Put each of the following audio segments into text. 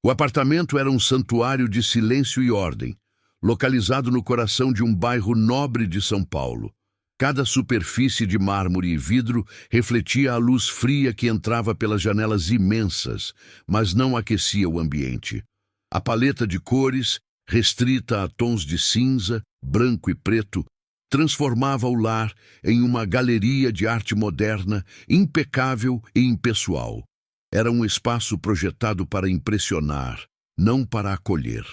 O apartamento era um santuário de silêncio e ordem, localizado no coração de um bairro nobre de São Paulo. Cada superfície de mármore e vidro refletia a luz fria que entrava pelas janelas imensas, mas não aquecia o ambiente. A paleta de cores, restrita a tons de cinza, branco e preto, transformava o lar em uma galeria de arte moderna, impecável e impessoal. Era um espaço projetado para impressionar, não para acolher.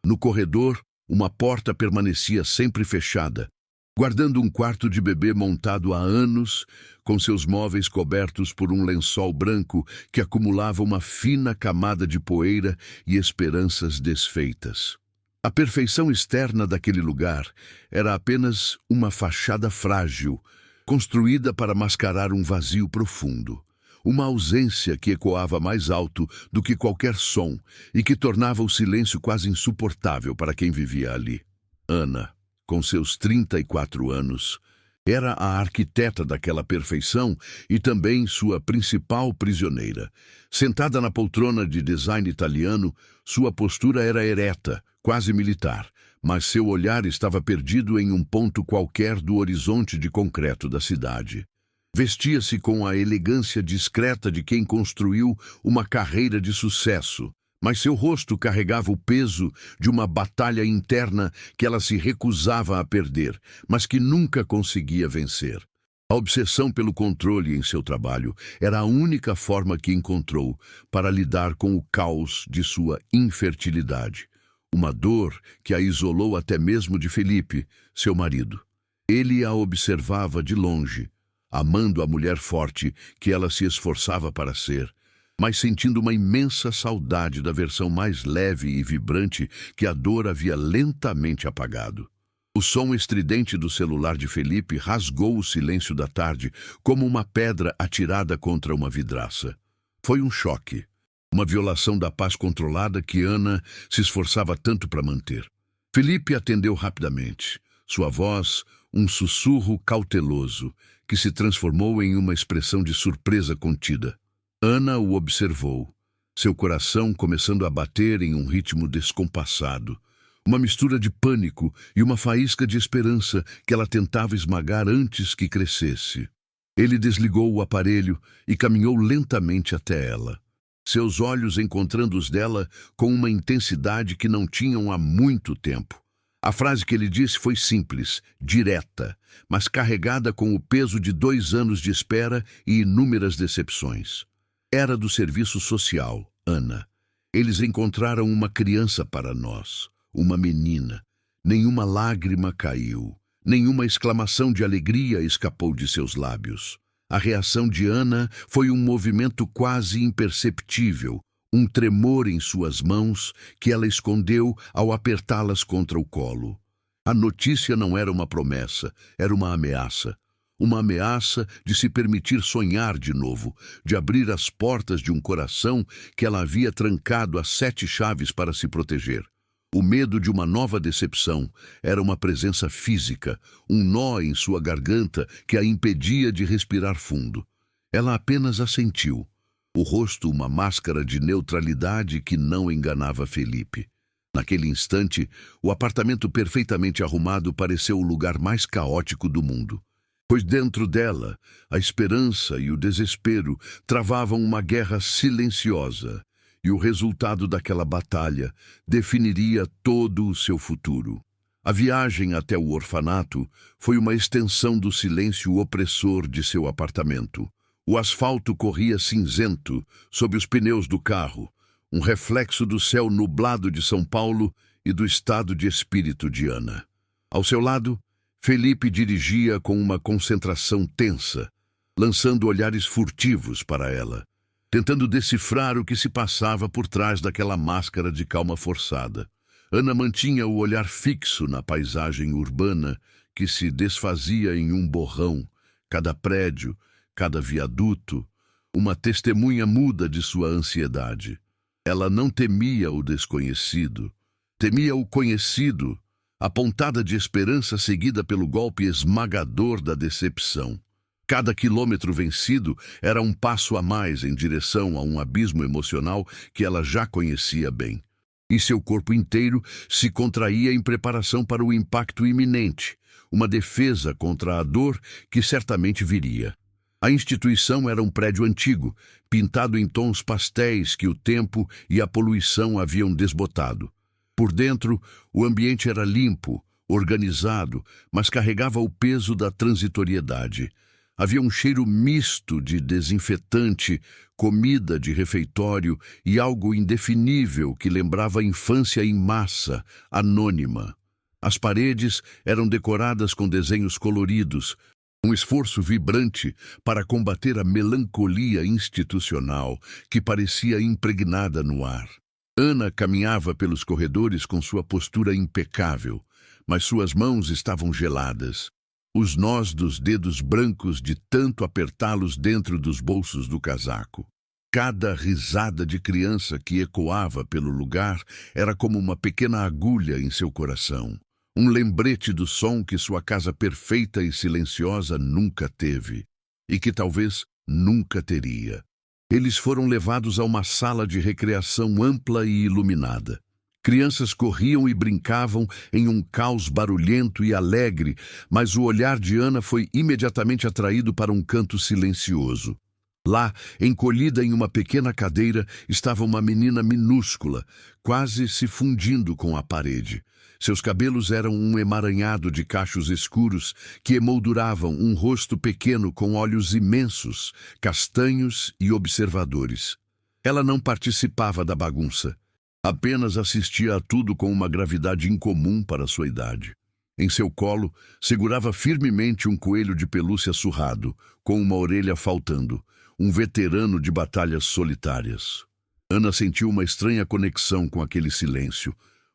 No corredor, uma porta permanecia sempre fechada, guardando um quarto de bebê montado há anos, com seus móveis cobertos por um lençol branco que acumulava uma fina camada de poeira e esperanças desfeitas. A perfeição externa daquele lugar era apenas uma fachada frágil, construída para mascarar um vazio profundo. Uma ausência que ecoava mais alto do que qualquer som e que tornava o silêncio quase insuportável para quem vivia ali. Ana, com seus 34 anos, era a arquiteta daquela perfeição e também sua principal prisioneira. Sentada na poltrona de design italiano, sua postura era ereta, quase militar, mas seu olhar estava perdido em um ponto qualquer do horizonte de concreto da cidade. Vestia-se com a elegância discreta de quem construiu uma carreira de sucesso, mas seu rosto carregava o peso de uma batalha interna que ela se recusava a perder, mas que nunca conseguia vencer. A obsessão pelo controle em seu trabalho era a única forma que encontrou para lidar com o caos de sua infertilidade, uma dor que a isolou até mesmo de Felipe, seu marido. Ele a observava de longe, amando a mulher forte que ela se esforçava para ser, mas sentindo uma imensa saudade da versão mais leve e vibrante que a dor havia lentamente apagado. O som estridente do celular de Felipe rasgou o silêncio da tarde como uma pedra atirada contra uma vidraça. Foi um choque, uma violação da paz controlada que Ana se esforçava tanto para manter. Felipe atendeu rapidamente, sua voz um sussurro cauteloso, que se transformou em uma expressão de surpresa contida. Ana o observou, seu coração começando a bater em um ritmo descompassado, uma mistura de pânico e uma faísca de esperança que ela tentava esmagar antes que crescesse. Ele desligou o aparelho e caminhou lentamente até ela, seus olhos encontrando os dela com uma intensidade que não tinham há muito tempo. A frase que ele disse foi simples, direta, mas carregada com o peso de 2 anos de espera e inúmeras decepções. Era do serviço social, Ana. Eles encontraram uma criança para nós, uma menina. Nenhuma lágrima caiu, nenhuma exclamação de alegria escapou de seus lábios. A reação de Ana foi um movimento quase imperceptível, um tremor em suas mãos que ela escondeu ao apertá-las contra o colo. A notícia não era uma promessa, era uma ameaça. Uma ameaça de se permitir sonhar de novo, de abrir as portas de um coração que ela havia trancado a 7 chaves para se proteger. O medo de uma nova decepção era uma presença física, um nó em sua garganta que a impedia de respirar fundo. Ela apenas assentiu, o rosto uma máscara de neutralidade que não enganava Felipe. Naquele instante, o apartamento perfeitamente arrumado pareceu o lugar mais caótico do mundo. Pois dentro dela, a esperança e o desespero travavam uma guerra silenciosa, e o resultado daquela batalha definiria todo o seu futuro. A viagem até o orfanato foi uma extensão do silêncio opressor de seu apartamento. O asfalto corria cinzento sob os pneus do carro, um reflexo do céu nublado de São Paulo e do estado de espírito de Ana. Ao seu lado, Felipe dirigia com uma concentração tensa, lançando olhares furtivos para ela, tentando decifrar o que se passava por trás daquela máscara de calma forçada. Ana mantinha o olhar fixo na paisagem urbana que se desfazia em um borrão, cada prédio, cada viaduto, uma testemunha muda de sua ansiedade. Ela não temia o desconhecido, temia o conhecido, a pontada de esperança seguida pelo golpe esmagador da decepção. Cada quilômetro vencido era um passo a mais em direção a um abismo emocional que ela já conhecia bem. E seu corpo inteiro se contraía em preparação para o impacto iminente, uma defesa contra a dor que certamente viria. A instituição era um prédio antigo, pintado em tons pastéis que o tempo e a poluição haviam desbotado. Por dentro, o ambiente era limpo, organizado, mas carregava o peso da transitoriedade. Havia um cheiro misto de desinfetante, comida de refeitório e algo indefinível que lembrava a infância em massa, anônima. As paredes eram decoradas com desenhos coloridos, um esforço vibrante para combater a melancolia institucional que parecia impregnada no ar. Ana caminhava pelos corredores com sua postura impecável, mas suas mãos estavam geladas. Os nós dos dedos brancos de tanto apertá-los dentro dos bolsos do casaco. Cada risada de criança que ecoava pelo lugar era como uma pequena agulha em seu coração. Um lembrete do som que sua casa perfeita e silenciosa nunca teve, e que talvez nunca teria. Eles foram levados a uma sala de recreação ampla e iluminada. Crianças corriam e brincavam em um caos barulhento e alegre, mas o olhar de Ana foi imediatamente atraído para um canto silencioso. Lá, encolhida em uma pequena cadeira, estava uma menina minúscula, quase se fundindo com a parede. Seus cabelos eram um emaranhado de cachos escuros que emolduravam um rosto pequeno com olhos imensos, castanhos e observadores. Ela não participava da bagunça. Apenas assistia a tudo com uma gravidade incomum para sua idade. Em seu colo, segurava firmemente um coelho de pelúcia surrado, com uma orelha faltando, um veterano de batalhas solitárias. Ana sentiu uma estranha conexão com aquele silêncio,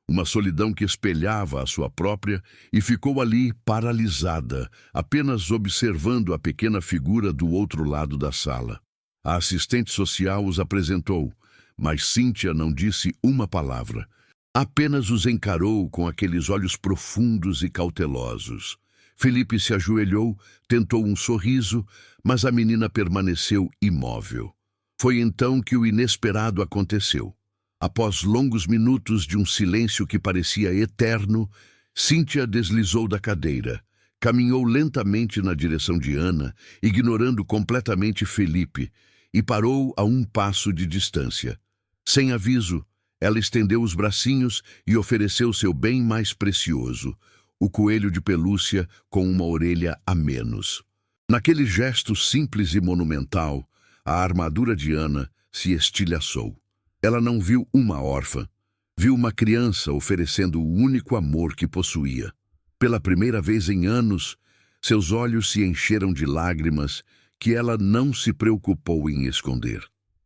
uma solidão que espelhava a sua própria, e ficou ali paralisada, apenas observando a pequena figura do outro lado da sala. A assistente social os apresentou, mas Cíntia não disse uma palavra. Apenas os encarou com aqueles olhos profundos e cautelosos. Felipe se ajoelhou, tentou um sorriso, mas a menina permaneceu imóvel. Foi então que o inesperado aconteceu. Após longos minutos de um silêncio que parecia eterno, Cíntia deslizou da cadeira, caminhou lentamente na direção de Ana, ignorando completamente Felipe, e parou a um passo de distância. Sem aviso, ela estendeu os bracinhos e ofereceu seu bem mais precioso, o coelho de pelúcia com uma orelha a menos. Naquele gesto simples e monumental, a armadura de Ana se estilhaçou. Ela não viu uma órfã, viu uma criança oferecendo o único amor que possuía. Pela primeira vez em anos, seus olhos se encheram de lágrimas que ela não se preocupou em esconder.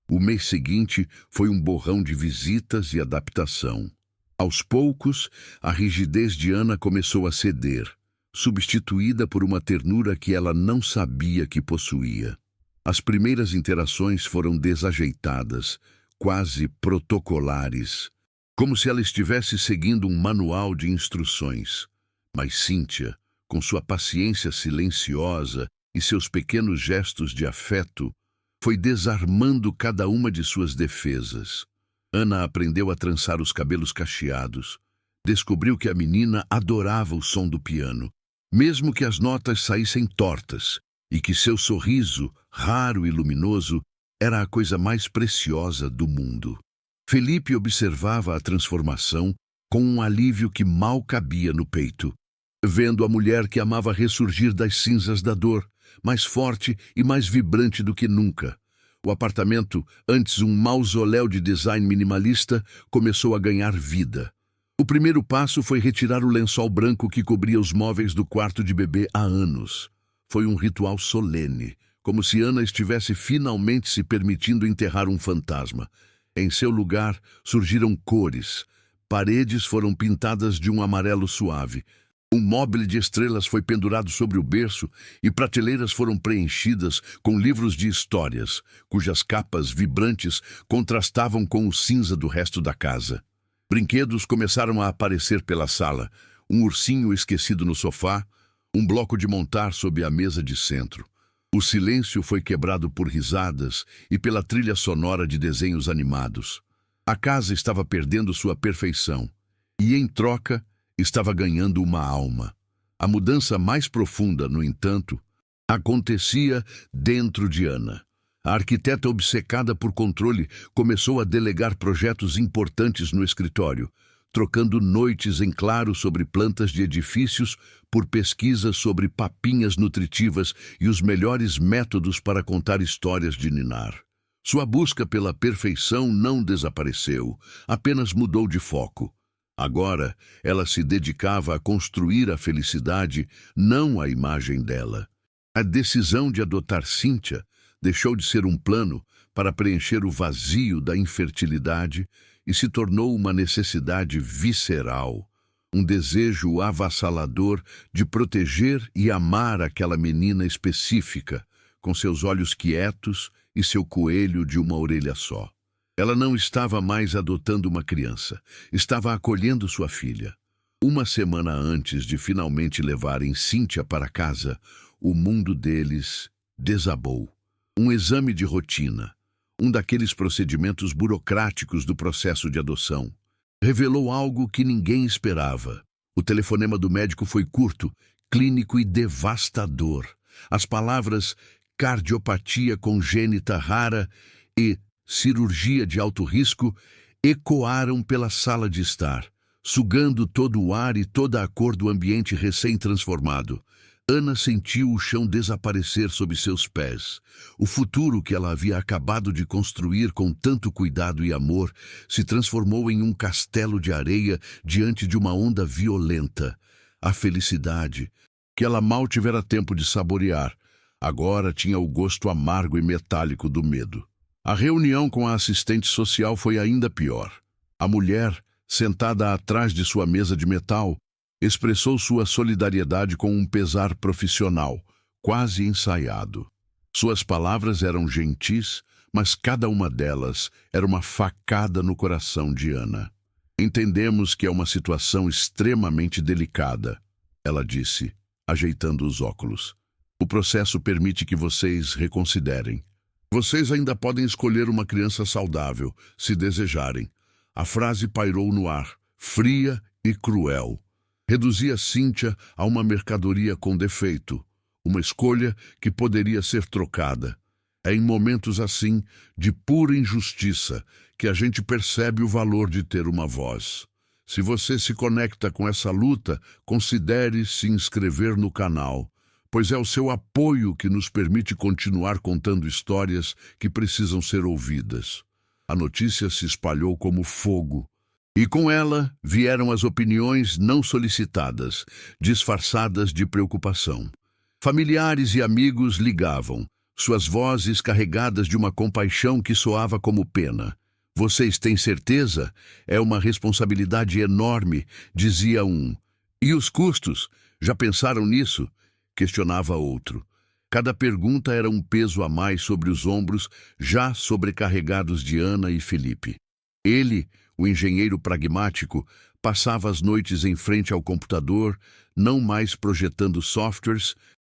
O mês seguinte foi um borrão de visitas e adaptação. Aos poucos, a rigidez de Ana começou a ceder, substituída por uma ternura que ela não sabia que possuía. As primeiras interações foram desajeitadas, quase protocolares, como se ela estivesse seguindo um manual de instruções. Mas Cíntia, com sua paciência silenciosa e seus pequenos gestos de afeto, foi desarmando cada uma de suas defesas. Ana aprendeu a trançar os cabelos cacheados. Descobriu que a menina adorava o som do piano, mesmo que as notas saíssem tortas, e que seu sorriso, raro e luminoso, era a coisa mais preciosa do mundo. Felipe observava a transformação com um alívio que mal cabia no peito, vendo a mulher que amava ressurgir das cinzas da dor, mais forte e mais vibrante do que nunca. O apartamento, antes um mausoléu de design minimalista, começou a ganhar vida. O primeiro passo foi retirar o lençol branco que cobria os móveis do quarto de bebê há anos. Foi um ritual solene, como se Ana estivesse finalmente se permitindo enterrar um fantasma. Em seu lugar, surgiram cores. Paredes foram pintadas de um amarelo suave. Um móvel de estrelas foi pendurado sobre o berço e prateleiras foram preenchidas com livros de histórias, cujas capas vibrantes contrastavam com o cinza do resto da casa. Brinquedos começaram a aparecer pela sala, um ursinho esquecido no sofá, um bloco de montar sob a mesa de centro. O silêncio foi quebrado por risadas e pela trilha sonora de desenhos animados. A casa estava perdendo sua perfeição e, em troca, estava ganhando uma alma. A mudança mais profunda, no entanto, acontecia dentro de Ana. A arquiteta, obcecada por controle, começou a delegar projetos importantes no escritório, trocando noites em claro sobre plantas de edifícios por pesquisas sobre papinhas nutritivas e os melhores métodos para contar histórias de ninar. Sua busca pela perfeição não desapareceu, apenas mudou de foco. Agora, ela se dedicava a construir a felicidade, não a imagem dela. A decisão de adotar Cíntia deixou de ser um plano para preencher o vazio da infertilidade e se tornou uma necessidade visceral, um desejo avassalador de proteger e amar aquela menina específica, com seus olhos quietos e seu coelho de uma orelha só. Ela não estava mais adotando uma criança, estava acolhendo sua filha. Uma semana antes de finalmente levarem Cíntia para casa, o mundo deles desabou. Um exame de rotina, um daqueles procedimentos burocráticos do processo de adoção, revelou algo que ninguém esperava. O telefonema do médico foi curto, clínico e devastador. As palavras cardiopatia congênita rara e cirurgia de alto risco ecoaram pela sala de estar, sugando todo o ar e toda a cor do ambiente recém-transformado. Ana sentiu o chão desaparecer sob seus pés. O futuro que ela havia acabado de construir com tanto cuidado e amor se transformou em um castelo de areia diante de uma onda violenta. A felicidade, que ela mal tivera tempo de saborear, agora tinha o gosto amargo e metálico do medo. A reunião com a assistente social foi ainda pior. A mulher, sentada atrás de sua mesa de metal, expressou sua solidariedade com um pesar profissional, quase ensaiado. Suas palavras eram gentis, mas cada uma delas era uma facada no coração de Ana. Entendemos que é uma situação extremamente delicada, ela disse, ajeitando os óculos. O processo permite que vocês reconsiderem. Vocês ainda podem escolher uma criança saudável, se desejarem. A frase pairou no ar, fria e cruel. Reduzia Cíntia a uma mercadoria com defeito, uma escolha que poderia ser trocada. É em momentos assim, de pura injustiça, que a gente percebe o valor de ter uma voz. Se você se conecta com essa luta, considere se inscrever no canal, pois é o seu apoio que nos permite continuar contando histórias que precisam ser ouvidas. A notícia se espalhou como fogo, e com ela vieram as opiniões não solicitadas, disfarçadas de preocupação. Familiares e amigos ligavam, suas vozes carregadas de uma compaixão que soava como pena. Vocês têm certeza? É uma responsabilidade enorme, dizia um. E os custos? Já pensaram nisso? Questionava outro. Cada pergunta era um peso a mais sobre os ombros, já sobrecarregados de Ana e Felipe. Ele, o engenheiro pragmático, passava as noites em frente ao computador, não mais projetando softwares,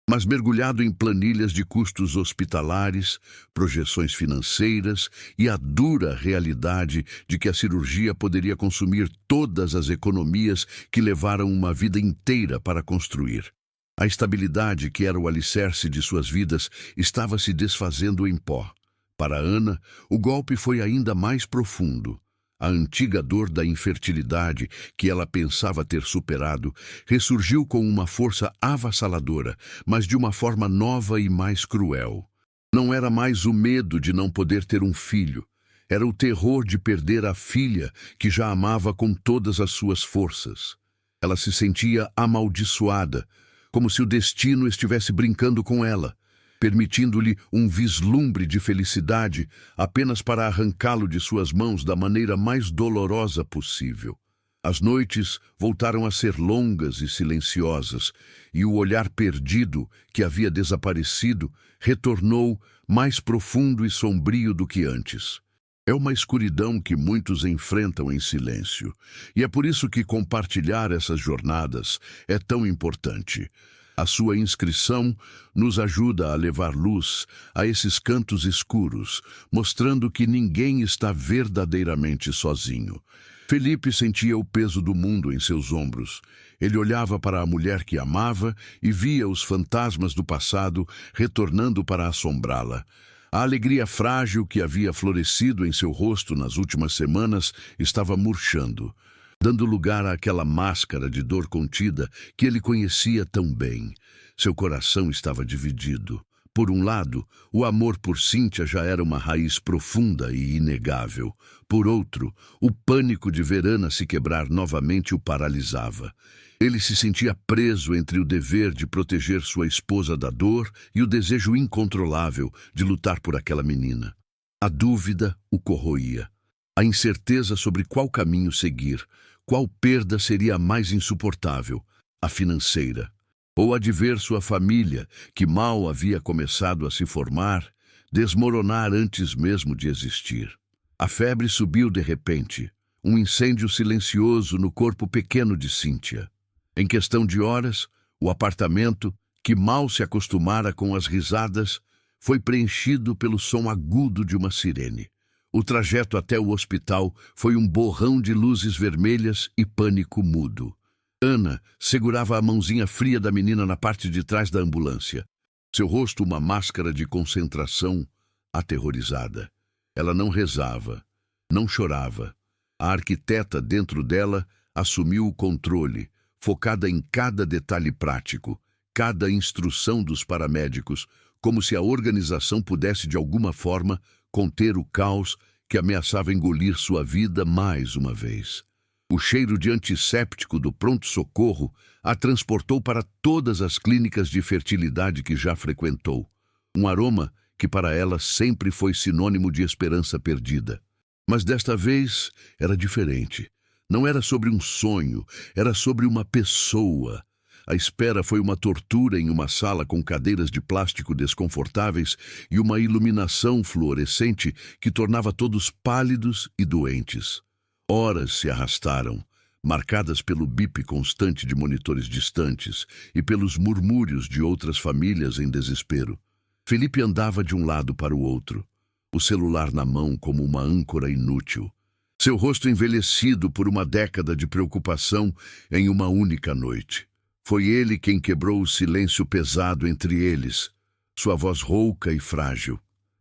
mas mergulhado em planilhas de custos hospitalares, projeções financeiras e a dura realidade de que a cirurgia poderia consumir todas as economias que levaram uma vida inteira para construir. A estabilidade que era o alicerce de suas vidas estava se desfazendo em pó. Para Ana, o golpe foi ainda mais profundo. A antiga dor da infertilidade, que ela pensava ter superado, ressurgiu com uma força avassaladora, mas de uma forma nova e mais cruel. Não era mais o medo de não poder ter um filho. Era o terror de perder a filha que já amava com todas as suas forças. Ela se sentia amaldiçoada, como se o destino estivesse brincando com ela, permitindo-lhe um vislumbre de felicidade apenas para arrancá-lo de suas mãos da maneira mais dolorosa possível. As noites voltaram a ser longas e silenciosas, e o olhar perdido, que havia desaparecido, retornou mais profundo e sombrio do que antes. É uma escuridão que muitos enfrentam em silêncio, e é por isso que compartilhar essas jornadas é tão importante. A sua inscrição nos ajuda a levar luz a esses cantos escuros, mostrando que ninguém está verdadeiramente sozinho. Felipe sentia o peso do mundo em seus ombros. Ele olhava para a mulher que amava e via os fantasmas do passado retornando para assombrá-la. A alegria frágil que havia florescido em seu rosto nas últimas semanas estava murchando, dando lugar àquela máscara de dor contida que ele conhecia tão bem. Seu coração estava dividido. Por um lado, o amor por Cíntia já era uma raiz profunda e inegável. Por outro, o pânico de ver Ana se quebrar novamente o paralisava. Ele se sentia preso entre o dever de proteger sua esposa da dor e o desejo incontrolável de lutar por aquela menina. A dúvida o corroía. A incerteza sobre qual caminho seguir, qual perda seria a mais insuportável, a financeira, ou a de ver sua família, que mal havia começado a se formar, desmoronar antes mesmo de existir. A febre subiu de repente, um incêndio silencioso no corpo pequeno de Cíntia. Em questão de horas, o apartamento, que mal se acostumara com as risadas, foi preenchido pelo som agudo de uma sirene. O trajeto até o hospital foi um borrão de luzes vermelhas e pânico mudo. Ana segurava a mãozinha fria da menina na parte de trás da ambulância. Seu rosto uma máscara de concentração aterrorizada. Ela não rezava, não chorava. A arquiteta dentro dela assumiu o controle, focada em cada detalhe prático, cada instrução dos paramédicos, como se a organização pudesse de alguma forma conter o caos que ameaçava engolir sua vida mais uma vez. O cheiro de antisséptico do pronto-socorro a transportou para todas as clínicas de fertilidade que já frequentou. Um aroma que para ela sempre foi sinônimo de esperança perdida. Mas desta vez era diferente. Não era sobre um sonho, era sobre uma pessoa. A espera foi uma tortura em uma sala com cadeiras de plástico desconfortáveis e uma iluminação fluorescente que tornava todos pálidos e doentes. Horas se arrastaram, marcadas pelo bip constante de monitores distantes e pelos murmúrios de outras famílias em desespero. Felipe andava de um lado para o outro, o celular na mão como uma âncora inútil. Seu rosto envelhecido por uma década de preocupação em uma única noite. Foi ele quem quebrou o silêncio pesado entre eles, sua voz rouca e frágil.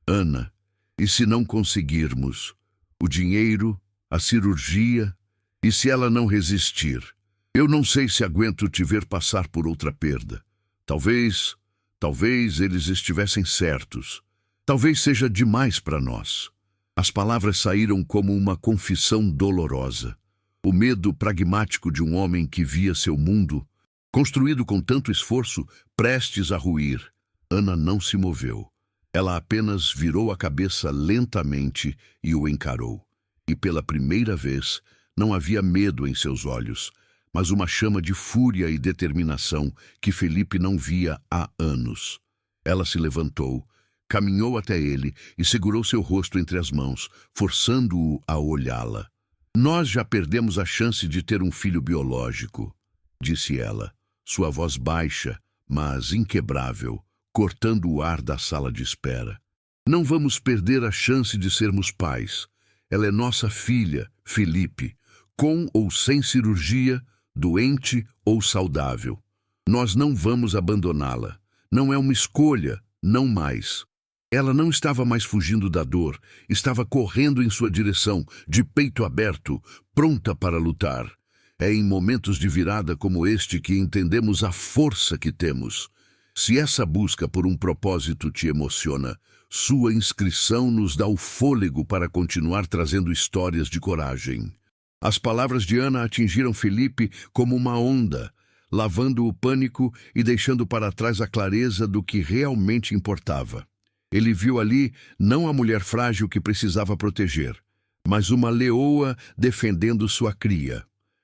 Ana, e se não conseguirmos? O dinheiro, a cirurgia, e se ela não resistir? Eu não sei se aguento te ver passar por outra perda. Talvez eles estivessem certos. Talvez seja demais para nós. As palavras saíram como uma confissão dolorosa. O medo pragmático de um homem que via seu mundo, construído com tanto esforço, prestes a ruir. Ana não se moveu. Ela apenas virou a cabeça lentamente e o encarou. E pela primeira vez, não havia medo em seus olhos, mas uma chama de fúria e determinação que Felipe não via há anos. Ela se levantou, caminhou até ele e segurou seu rosto entre as mãos, forçando-o a olhá-la. Nós já perdemos a chance de ter um filho biológico, disse ela, sua voz baixa, mas inquebrável, cortando o ar da sala de espera. Não vamos perder a chance de sermos pais. Ela é nossa filha, Felipe, com ou sem cirurgia, doente ou saudável. Nós não vamos abandoná-la. Não é uma escolha, não mais. Ela não estava mais fugindo da dor, estava correndo em sua direção, de peito aberto, pronta para lutar. É em momentos de virada como este que entendemos a força que temos. Se essa busca por um propósito te emociona, sua inscrição nos dá o fôlego para continuar trazendo histórias de coragem. As palavras de Ana atingiram Felipe como uma onda, lavando o pânico e deixando para trás a clareza do que realmente importava. Ele viu ali não a mulher frágil que precisava proteger, mas uma leoa defendendo sua cria.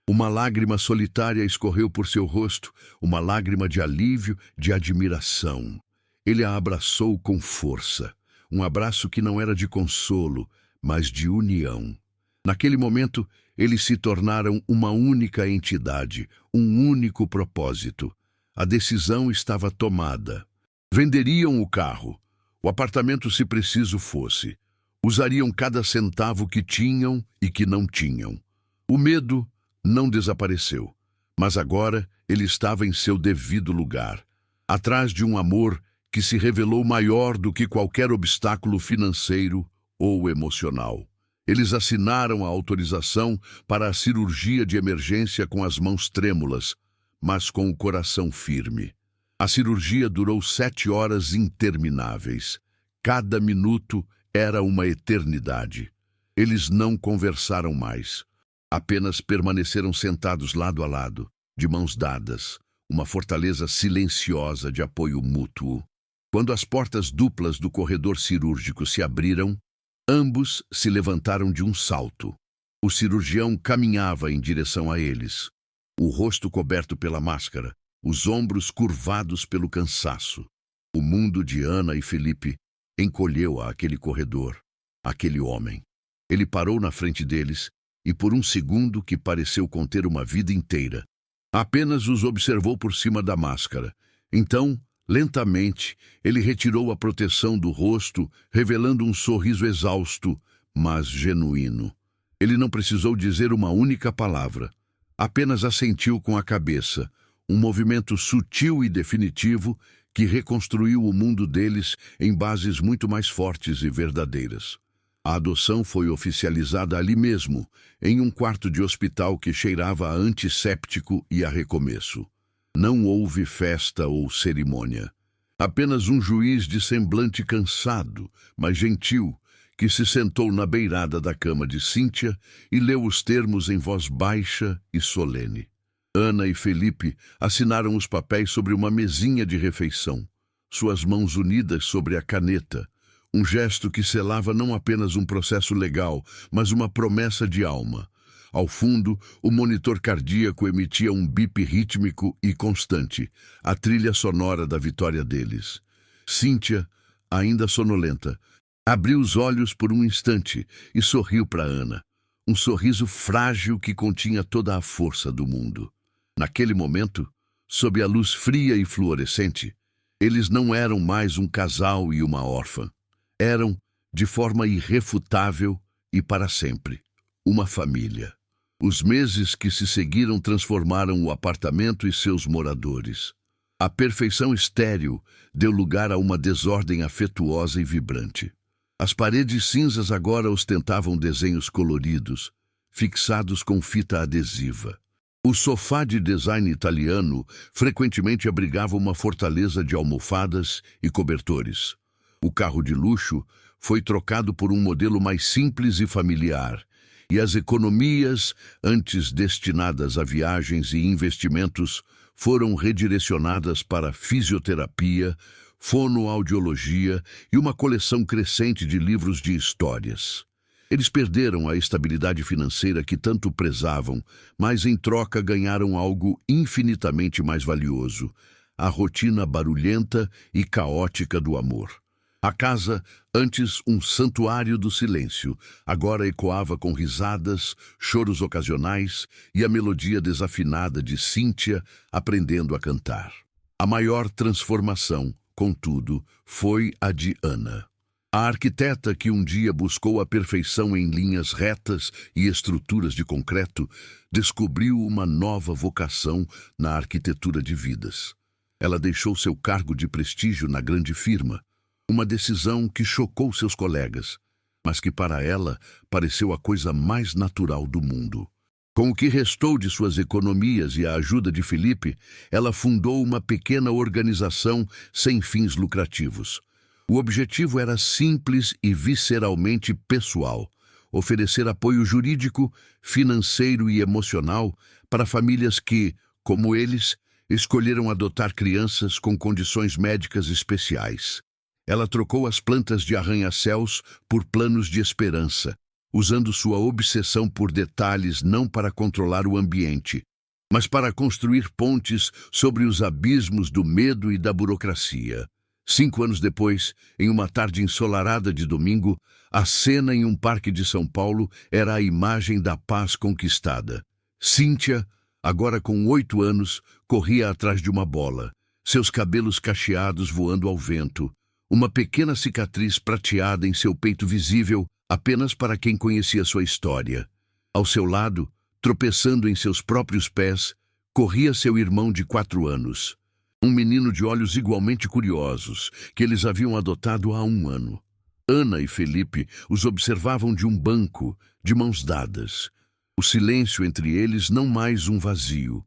Uma lágrima solitária escorreu por seu rosto, uma lágrima de alívio, de admiração. Ele a abraçou com força, um abraço que não era de consolo, mas de união. Naquele momento, eles se tornaram uma única entidade, um único propósito. A decisão estava tomada. Venderiam o carro, o apartamento se preciso fosse. Usariam cada centavo que tinham e que não tinham. O medo não desapareceu, mas agora ele estava em seu devido lugar, atrás de um amor que se revelou maior do que qualquer obstáculo financeiro ou emocional. Eles assinaram a autorização para a cirurgia de emergência com as mãos trêmulas, mas com o coração firme. A cirurgia durou 7 horas intermináveis. Cada minuto era uma eternidade. Eles não conversaram mais. Apenas permaneceram sentados lado a lado, de mãos dadas, uma fortaleza silenciosa de apoio mútuo. Quando as portas duplas do corredor cirúrgico se abriram, ambos se levantaram de um salto. O cirurgião caminhava em direção a eles, o rosto coberto pela máscara, os ombros curvados pelo cansaço. O mundo de Ana e Felipe encolheu àquele corredor, aquele homem. Ele parou na frente deles e, por um segundo que pareceu conter uma vida inteira, apenas os observou por cima da máscara. Então, lentamente, ele retirou a proteção do rosto, revelando um sorriso exausto, mas genuíno. Ele não precisou dizer uma única palavra. Apenas assentiu com a cabeça, um movimento sutil e definitivo que reconstruiu o mundo deles em bases muito mais fortes e verdadeiras. A adoção foi oficializada ali mesmo, em um quarto de hospital que cheirava a antisséptico e a recomeço. Não houve festa ou cerimônia. Apenas um juiz de semblante cansado, mas gentil, que se sentou na beirada da cama de Cíntia e leu os termos em voz baixa e solene. Ana e Felipe assinaram os papéis sobre uma mesinha de refeição, suas mãos unidas sobre a caneta, um gesto que selava não apenas um processo legal, mas uma promessa de alma. Ao fundo, o monitor cardíaco emitia um bip rítmico e constante, a trilha sonora da vitória deles. Cíntia, ainda sonolenta, abriu os olhos por um instante e sorriu para Ana, um sorriso frágil que continha toda a força do mundo. Naquele momento, sob a luz fria e fluorescente, eles não eram mais um casal e uma órfã. Eram, de forma irrefutável e para sempre, uma família. Os meses que se seguiram transformaram o apartamento e seus moradores. A perfeição estéril deu lugar a uma desordem afetuosa e vibrante. As paredes cinzas agora ostentavam desenhos coloridos, fixados com fita adesiva. O sofá de design italiano frequentemente abrigava uma fortaleza de almofadas e cobertores. O carro de luxo foi trocado por um modelo mais simples e familiar, e as economias, antes destinadas a viagens e investimentos, foram redirecionadas para fisioterapia, fonoaudiologia e uma coleção crescente de livros de histórias. Eles perderam a estabilidade financeira que tanto prezavam, mas em troca ganharam algo infinitamente mais valioso: a rotina barulhenta e caótica do amor. A casa, antes um santuário do silêncio, agora ecoava com risadas, choros ocasionais e a melodia desafinada de Cíntia aprendendo a cantar. A maior transformação, contudo, foi a de Ana. A arquiteta que um dia buscou a perfeição em linhas retas e estruturas de concreto, descobriu uma nova vocação na arquitetura de vidas. Ela deixou seu cargo de prestígio na grande firma, uma decisão que chocou seus colegas, mas que para ela pareceu a coisa mais natural do mundo. Com o que restou de suas economias e a ajuda de Felipe, ela fundou uma pequena organização sem fins lucrativos. O objetivo era simples e visceralmente pessoal: oferecer apoio jurídico, financeiro e emocional para famílias que, como eles, escolheram adotar crianças com condições médicas especiais. Ela trocou as plantas de arranha-céus por planos de esperança, usando sua obsessão por detalhes não para controlar o ambiente, mas para construir pontes sobre os abismos do medo e da burocracia. 5 anos depois, em uma tarde ensolarada de domingo, a cena em um parque de São Paulo era a imagem da paz conquistada. Cíntia, Agora, com 8 anos, corria atrás de uma bola, seus cabelos cacheados voando ao vento, uma pequena cicatriz prateada em seu peito visível apenas para quem conhecia sua história. Ao seu lado, tropeçando em seus próprios pés, corria seu irmão de 4 anos. Um menino de olhos igualmente curiosos, que eles haviam adotado há 1 ano. Ana e Felipe os observavam de um banco, de mãos dadas. O silêncio entre eles não mais um vazio,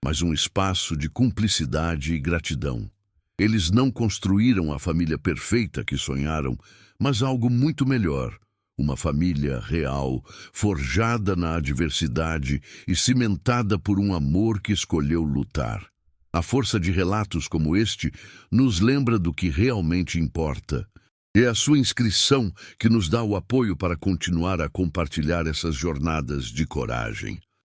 mas um espaço de cumplicidade e gratidão. Eles não construíram a família perfeita que sonharam, mas algo muito melhor. Uma família real, forjada na adversidade e cimentada por um amor que escolheu lutar. A força de relatos como este nos lembra do que realmente importa. É a sua inscrição que nos dá o apoio para continuar a compartilhar essas jornadas de coragem.